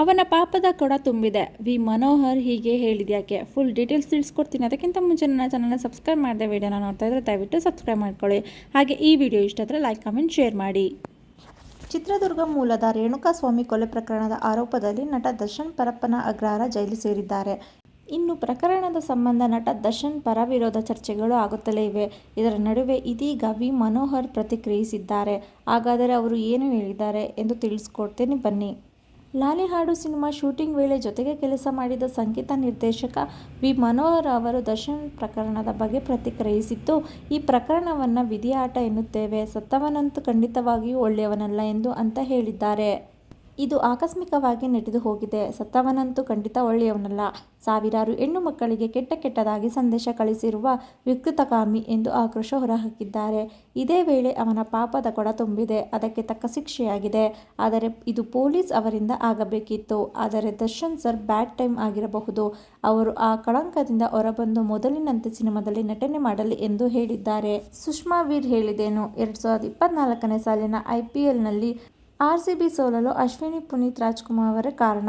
ಅವನ ಪಾಪದ ಕೊಡ ತುಂಬಿದೆ. ವಿ ಮನೋಹರ್ ಹೀಗೆ ಹೇಳಿದ್ಯಾಕೆ? ಫುಲ್ ಡೀಟೇಲ್ಸ್ ತಿಳಿಸ್ಕೊಡ್ತೀನಿ. ಅದಕ್ಕಿಂತ ಮುಂಚೆ ನನ್ನ ಚಾನಲ್ನ ಸಬ್ಸ್ಕ್ರೈಬ್ ಮಾಡದೆ ವಿಡಿಯೋನ ನೋಡ್ತಾ ಇದ್ದರೆ ದಯವಿಟ್ಟು ಸಬ್ಸ್ಕ್ರೈಬ್ ಮಾಡ್ಕೊಳ್ಳಿ. ಹಾಗೆ ಈ ವಿಡಿಯೋ ಇಷ್ಟ ಆದರೆ ಲೈಕ್, ಕಮೆಂಟ್, ಶೇರ್ ಮಾಡಿ. ಚಿತ್ರದುರ್ಗ ಮೂಲದ ರೇಣುಕಾಸ್ವಾಮಿ ಕೊಲೆ ಪ್ರಕರಣದ ಆರೋಪದಲ್ಲಿ ನಟ ದರ್ಶನ್ ಪರಪ್ಪನ ಅಗ್ರಹಾರ ಜೈಲು ಸೇರಿದ್ದಾರೆ. ಇನ್ನು ಪ್ರಕರಣದ ಸಂಬಂಧ ನಟ ದರ್ಶನ್ ಪರ ವಿರೋಧ ಚರ್ಚೆಗಳು ಆಗುತ್ತಲೇ ಇವೆ. ಇದರ ನಡುವೆ ಇದೀಗ ವಿ ಮನೋಹರ್ ಪ್ರತಿಕ್ರಿಯಿಸಿದ್ದಾರೆ. ಹಾಗಾದರೆ ಅವರು ಏನು ಹೇಳಿದ್ದಾರೆ ಎಂದು ತಿಳಿಸ್ಕೊಡ್ತೇನೆ ಬನ್ನಿ. ಲಾಲಿ ಹಾಡು ಸಿನಿಮಾ ಶೂಟಿಂಗ್ ವೇಳೆ ಜೊತೆಗೆ ಕೆಲಸ ಮಾಡಿದ ಸಂಗೀತ ನಿರ್ದೇಶಕ ವಿ ಮನೋಹರ್ ಅವರು ದರ್ಶನ್ ಪ್ರಕರಣದ ಬಗ್ಗೆ ಪ್ರತಿಕ್ರಿಯಿಸಿದ್ದು, ಈ ಪ್ರಕರಣವನ್ನು ವಿಧಿಯಾಟ ಎನ್ನುತ್ತೇವೆ. ಸತ್ತವನಂತೂ ಖಂಡಿತವಾಗಿಯೂ ಒಳ್ಳೆಯವನಲ್ಲ ಅಂತ ಹೇಳಿದ್ದಾರೆ. ಇದು ಆಕಸ್ಮಿಕವಾಗಿ ನಡೆದು ಹೋಗಿದೆ. ಸತ್ತವನಂತೂ ಖಂಡಿತ ಒಳ್ಳೆಯವನಲ್ಲ. ಸಾವಿರಾರು ಹೆಣ್ಣು ಮಕ್ಕಳಿಗೆ ಕೆಟ್ಟದಾಗಿ ಸಂದೇಶ ಕಳಿಸಿರುವ ವಿಕೃತಕಾಮಿ ಎಂದು ಆಕ್ರೋಶ ಹೊರಹಾಕಿದ್ದಾರೆ. ಇದೇ ವೇಳೆ ಅವನ ಪಾಪದ ಕೊಡ ತುಂಬಿದೆ. ಅದಕ್ಕೆ ತಕ್ಕ ಶಿಕ್ಷೆಯಾಗಿದೆ. ಆದರೆ ಇದು ಪೊಲೀಸ್ ಅವರಿಂದ ಆಗಬೇಕಿತ್ತು. ಆದರೆ ದರ್ಶನ್ ಸರ್ ಬ್ಯಾಡ್ ಟೈಮ್ ಆಗಿರಬಹುದು. ಅವರು ಆ ಕಳಂಕದಿಂದ ಹೊರಬಂದು ಮೊದಲಿನಂತೆ ಸಿನಿಮಾದಲ್ಲಿ ನಟನೆ ಮಾಡಲಿ ಎಂದು ಹೇಳಿದ್ದಾರೆ. ಸುಷ್ಮಾ ವೀರ್ ಹೇಳಿದ್ದೇನು? 2024ನೇ ಸಾಲಿನ IPLನಲ್ಲಿ RCB ಸೋಲಲು ಅಶ್ವಿನಿ ಪುನೀತ್ ರಾಜ್ಕುಮಾರ್ ಅವರೇ ಕಾರಣ.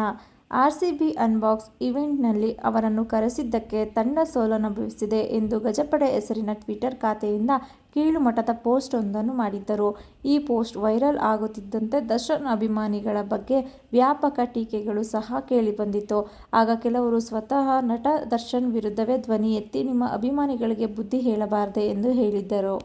RCB ಅನ್ಬಾಕ್ಸ್ ಈವೆಂಟ್ನಲ್ಲಿ ಅವರನ್ನು ಕರೆಸಿದ್ದಕ್ಕೆ ತಂಡ ಸೋಲನುಭವಿಸಿದೆ ಎಂದು ಗಜಪಡೆ ಹೆಸರಿನ ಟ್ವಿಟರ್ ಖಾತೆಯಿಂದ ಕೀಳು ಮಟ್ಟದ ಪೋಸ್ಟ್ ಒಂದನ್ನು ಮಾಡಿದ್ದರು. ಈ ಪೋಸ್ಟ್ ವೈರಲ್ ಆಗುತ್ತಿದ್ದಂತೆ ದರ್ಶನ್ ಅಭಿಮಾನಿಗಳ ಬಗ್ಗೆ ವ್ಯಾಪಕ ಟೀಕೆಗಳು ಸಹ ಕೇಳಿಬಂದಿತ್ತು. ಆಗ ಕೆಲವರು ಸ್ವತಃ ನಟ ದರ್ಶನ್ ವಿರುದ್ಧವೇ ಧ್ವನಿ ಎತ್ತಿ ನಿಮ್ಮ ಅಭಿಮಾನಿಗಳಿಗೆ ಬುದ್ಧಿ ಹೇಳಬಾರದೆ ಎಂದು ಹೇಳಿದ್ದರು.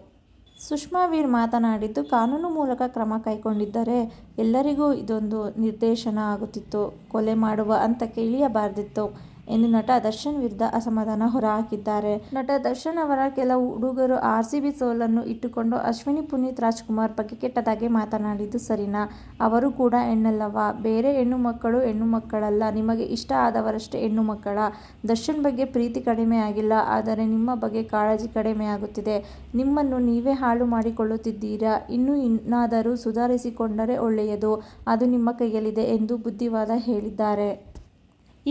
ಸುಷ್ಮಾ ವೀರ್ ಮಾತನಾಡಿದ್ದು, ಕಾನೂನು ಮೂಲಕ ಕ್ರಮ ಕೈಗೊಂಡಿದ್ದರೆ ಎಲ್ಲರಿಗೂ ಇದೊಂದು ನಿರ್ದೇಶನ ಆಗುತ್ತಿತ್ತು. ಕೊಲೆ ಮಾಡುವ ಹಂತಕ್ಕೆ ಇಳಿಯಬಾರದಿತ್ತು ಎಂದು ನಟ ದರ್ಶನ್ ವಿರುದ್ಧ ಅಸಮಾಧಾನ ಹೊರಹಾಕಿದ್ದಾರೆ. ನಟ ದರ್ಶನ್ ಅವರ ಕೆಲವು ಹುಡುಗರು RCB ಸೋಲನ್ನು ಇಟ್ಟುಕೊಂಡು ಅಶ್ವಿನಿ ಪುನೀತ್ ರಾಜ್ಕುಮಾರ್ ಬಗ್ಗೆ ಕೆಟ್ಟದಾಗಿ ಮಾತನಾಡಿದ್ದು ಸರಿನಾ? ಅವರು ಕೂಡ ಹೆಣ್ಣಲ್ಲವಾ? ಬೇರೆ ಹೆಣ್ಣು ಮಕ್ಕಳಲ್ಲ. ನಿಮಗೆ ಇಷ್ಟ ಆದವರಷ್ಟೇ ಹೆಣ್ಣು ಮಕ್ಕಳ? ದರ್ಶನ್ ಬಗ್ಗೆ ಪ್ರೀತಿ ಕಡಿಮೆ ಆಗಿಲ್ಲ, ಆದರೆ ನಿಮ್ಮ ಬಗ್ಗೆ ಕಾಳಜಿ ಕಡಿಮೆ ಆಗುತ್ತಿದೆ. ನಿಮ್ಮನ್ನು ನೀವೇ ಹಾಳು ಮಾಡಿಕೊಳ್ಳುತ್ತಿದ್ದೀರಾ. ಇನ್ನಾದರೂ ಸುಧಾರಿಸಿಕೊಂಡರೆ ಒಳ್ಳೆಯದು. ಅದು ನಿಮ್ಮ ಕೈಯಲ್ಲಿದೆ ಎಂದು ಬುದ್ಧಿವಾದ ಹೇಳಿದ್ದಾರೆ.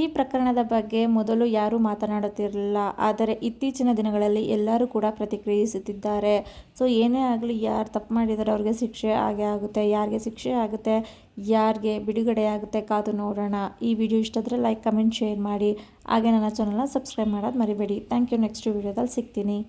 ಈ ಪ್ರಕರಣದ ಬಗ್ಗೆ ಮೊದಲು ಯಾರೂ ಮಾತನಾಡುತ್ತಿರಲಿಲ್ಲ. ಆದರೆ ಇತ್ತೀಚಿನ ದಿನಗಳಲ್ಲಿ ಎಲ್ಲರೂ ಕೂಡ ಪ್ರತಿಕ್ರಿಯಿಸುತ್ತಿದ್ದಾರೆ. ಸೊ ಏನೇ ಆಗಲಿ, ಯಾರು ತಪ್ಪು ಮಾಡಿದರೆ ಅವ್ರಿಗೆ ಶಿಕ್ಷೆ ಆಗೇ ಆಗುತ್ತೆ. ಯಾರಿಗೆ ಶಿಕ್ಷೆ ಆಗುತ್ತೆ, ಯಾರಿಗೆ ಬಿಡುಗಡೆ ಆಗುತ್ತೆ, ಕಾದು ನೋಡೋಣ. ಈ ವಿಡಿಯೋ ಇಷ್ಟ ಆದರೆ ಲೈಕ್, ಕಮೆಂಟ್, ಶೇರ್ ಮಾಡಿ. ಹಾಗೆ ನನ್ನ ಚಾನಲ್ನ ಸಬ್ಸ್ಕ್ರೈಬ್ ಮಾಡೋದು ಮರಿಬೇಡಿ. Thank you. ನೆಕ್ಸ್ಟ್ ವಿಡಿಯೋದಲ್ಲಿ ಸಿಗ್ತೀನಿ.